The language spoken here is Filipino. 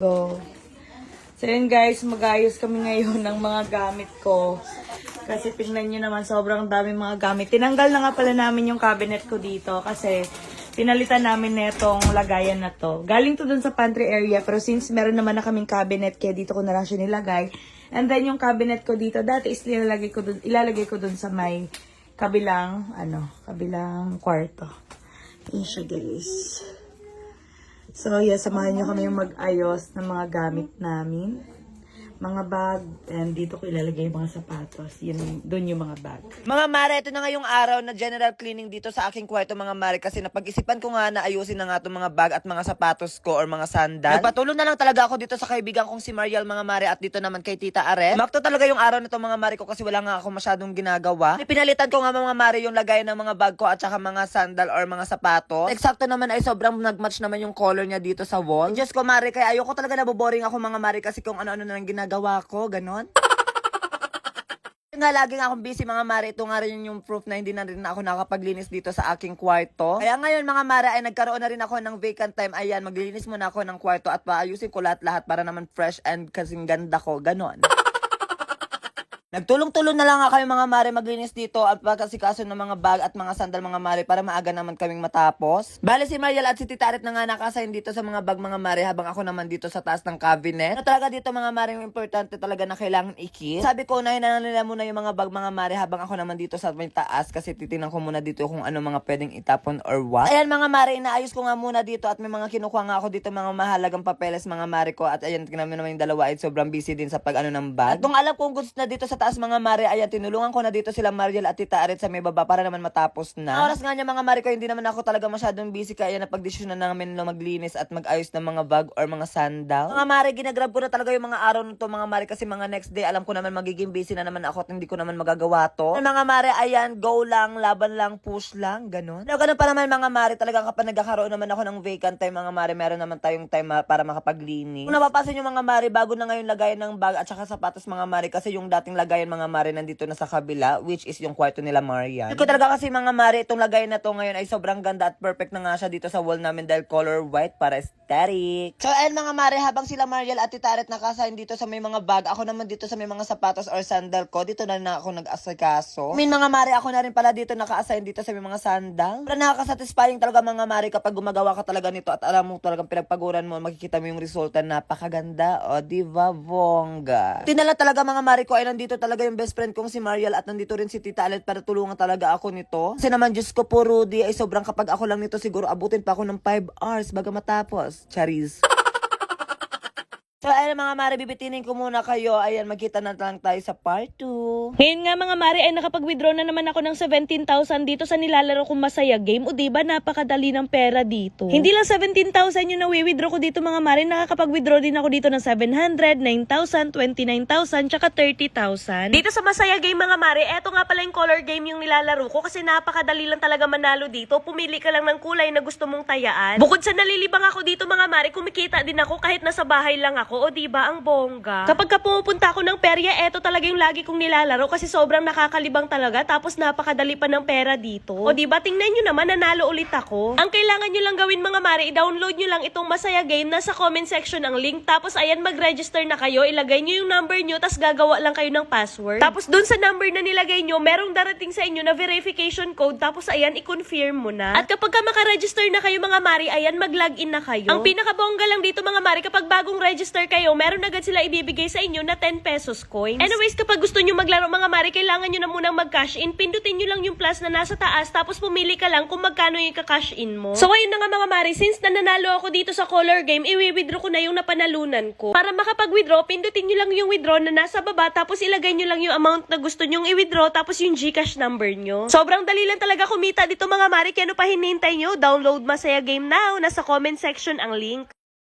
So yun guys, mag-ayos kami ngayon ng mga gamit ko. Kasi tingnan nyo naman, sobrang dami mga gamit. Tinanggal na nga pala namin yung cabinet ko dito kasi pinalitan namin netong lagayan na to. Galing to dun sa pantry area, pero since meron naman na kaming cabinet, kaya dito ko na lang siya nilagay. And then yung cabinet ko dito, dati is ilalagay ko dun sa may kabilang kwarto. Yun siya guys. So, yeah, samahan nyo kami yung mag-ayos ng mga gamit namin. Mga bag, and dito ko ilalagay yung mga sapatos. Yun, doon yung mga bag. Mga mare, ito na ngayong araw na general cleaning dito sa aking kwarto mga mare kasi napag-isipan ko nga na ayusin na nga itong mga bag at mga sapatos ko or mga sandal. Nagpatuloy na lang talaga ako dito sa kaibigan kong si Mariel mga mare at dito naman kay Tita Are. Makto talaga yung araw na ito mga mare ko kasi wala nga ako masyadong ginagawa. Pinalitan ko nga mga mare yung lagayan ng mga bag ko at saka mga sandal or mga sapatos. Eksakto naman ay sobrang nagmatch naman yung color niya dito sa wall. Diyos ko mare, kaya ayoko talaga naboboring ako mga mare kasi kung ano-ano na lang ginagawa ko, ganon. Nga lagi nga akong busy mga mare, ito nga rin yung proof na hindi na rin ako nakapaglinis dito sa aking kwarto. Kaya ngayon mga mare ay nagkaroon na rin ako ng vacant time. Ayan, maglilinis muna ako ng kwarto at paayusin ko lahat-lahat para naman fresh and kasing ganda ko, ganon. Nagtulong-tulong na lang nga kayo mga mare maglinis dito at pagkasikaso ng mga bag at mga sandal mga mare para maaga naman kaming matapos. Bale si Mariel at si Tita Aret na nga nakasign dito sa mga bag mga mare habang ako naman dito sa taas ng cabinet. Na talaga dito mga mare yung importante talaga na kailangan i-keep. Sabi ko unahin na nila muna yung mga bag mga mare habang ako naman dito sa may taas kasi titingnan ko muna dito kung ano mga pwedeng itapon or what. Ayan mga mare, inaayos ko nga muna dito at may mga kinukuha nga ako dito mga mahalagang papeles mga mare ko at ayan tingnan mo naman yung dalawa ay sobrang busy din sa pag ng bag. At kung alam kong gusto na dito sa taas mga mare, ayan, tinulungan ko na dito sila Mariel at Tita Aret sa may baba para naman matapos na. Oras nga niya mga mare ko, hindi naman ako talaga masyadong busy kaya napagdesisyon na namin na maglinis at mag-ayos ng mga bag or mga sandal. Mga mare, ginagrab ko na talaga yung mga araw nito mga mare kasi mga next day alam ko naman magiging busy na naman ako at hindi ko naman magagawa to. Mga mare, ayan, go lang, laban lang, push lang, ganun. No, ganun pa naman mga mare, talagang kapag nagkakaroon naman ako ng vacant time mga mare, meron naman tayong time para makapaglinis. Kung napapasin yung mga mare, bago na ngayon lagayan ng bag at saka sapatos mga mare kasi yung dating lagayan mga mare nandito na sa kabila, which is yung kwarto nila Marian. Ko talaga kasi mga mare, itong lagayan na to ngayon ay sobrang ganda at perfect na nga siya dito sa wall namin dahil color white para aesthetic. So ayun mga mare, habang sila Mariel at Tita Aret nakasign dito sa may mga bag, ako naman dito sa may mga sapatos or sandal ko, dito na ako nag-asikaso. Mga mare, ako na rin pala dito naka-assign dito sa may mga sandal. Pero nakaka-satisfying talaga mga mare kapag gumagawa ka talaga nito at alam mo talagang pinagpaguran mo, makikita mo yung resulta, napakaganda. O, diba, bongga. Tinala talaga mga mare ko ay nandito talaga yung best friend kong si Mariel at nandito rin si Tita Alet para tulungan talaga ako nito. Kasi naman, Diyos ko po, Rudy, ay sobrang kapag ako lang nito siguro abutin pa ako ng 5 hours baga matapos. Charis. So, ayun mga mare, bibitinin ko muna kayo. Ayan, magkita na lang tayo sa part 2. Ngayon nga mga mare ay nakapag-withdraw na naman ako ng 17,000 dito sa nilalaro kong Masaya Game. O diba, napakadali ng pera dito. Hindi lang 17,000 yung nawi-withdraw ko dito mga mare. Nakakapag-withdraw din ako dito ng 700, 9,000, 29,000, tsaka 30,000. Dito sa Masaya Game mga mare, eto nga pala yung color game yung nilalaro ko kasi napakadali lang talaga manalo dito. Pumili ka lang ng kulay na gusto mong tayaan. Bukod sa nalilibang ako dito mga mare, kumikita din ako kahit nasa bahay lang ako. O diba, ang bongga. Kapag pumupunta ako ng perya, eto talaga yung lagi kong nilalaro kasi sobrang nakakalibang talaga tapos napakadali pa ng pera dito. O diba, tingnan nyo naman, nanalo ulit ako. Ang kailangan nyo lang gawin mga mare, i-download nyo lang itong Masaya Game, nasa comment section ang link, tapos ayan, mag-register na kayo, ilagay nyo yung number nyo, tapos gagawa lang kayo ng password. Tapos dun sa number na nilagay nyo, merong darating sa inyo na verification code, tapos ayan, i-confirm mo na. At kapag ka maka-register na kayo mga mare, ayan, mag-login na kayo. Ang pinakabongga lang dito mga mare, kapag bagong register kayo, meron agad sila ibibigay sa inyo na 10 pesos coins. Anyways, kapag gusto nyo maglaro mga mare, kailangan nyo na munang mag-cash in. Pindutin nyo lang yung plus na nasa taas, tapos pumili ka lang kung magkano yung ka-cash in mo. So, ayun na nga mga mare, since nananalo ako dito sa color game, i-withdraw ko na yung napanalunan ko. Para makapag-withdraw, pindutin nyo lang yung withdraw na nasa baba, tapos ilagay nyo lang yung amount na gusto nyong i-withdraw, tapos yung GCash number nyo. Sobrang dali lang talaga kumita dito mga mare, kaya ano pa hinihintay nyo? Download Masaya Game now, nasa comment section ang link.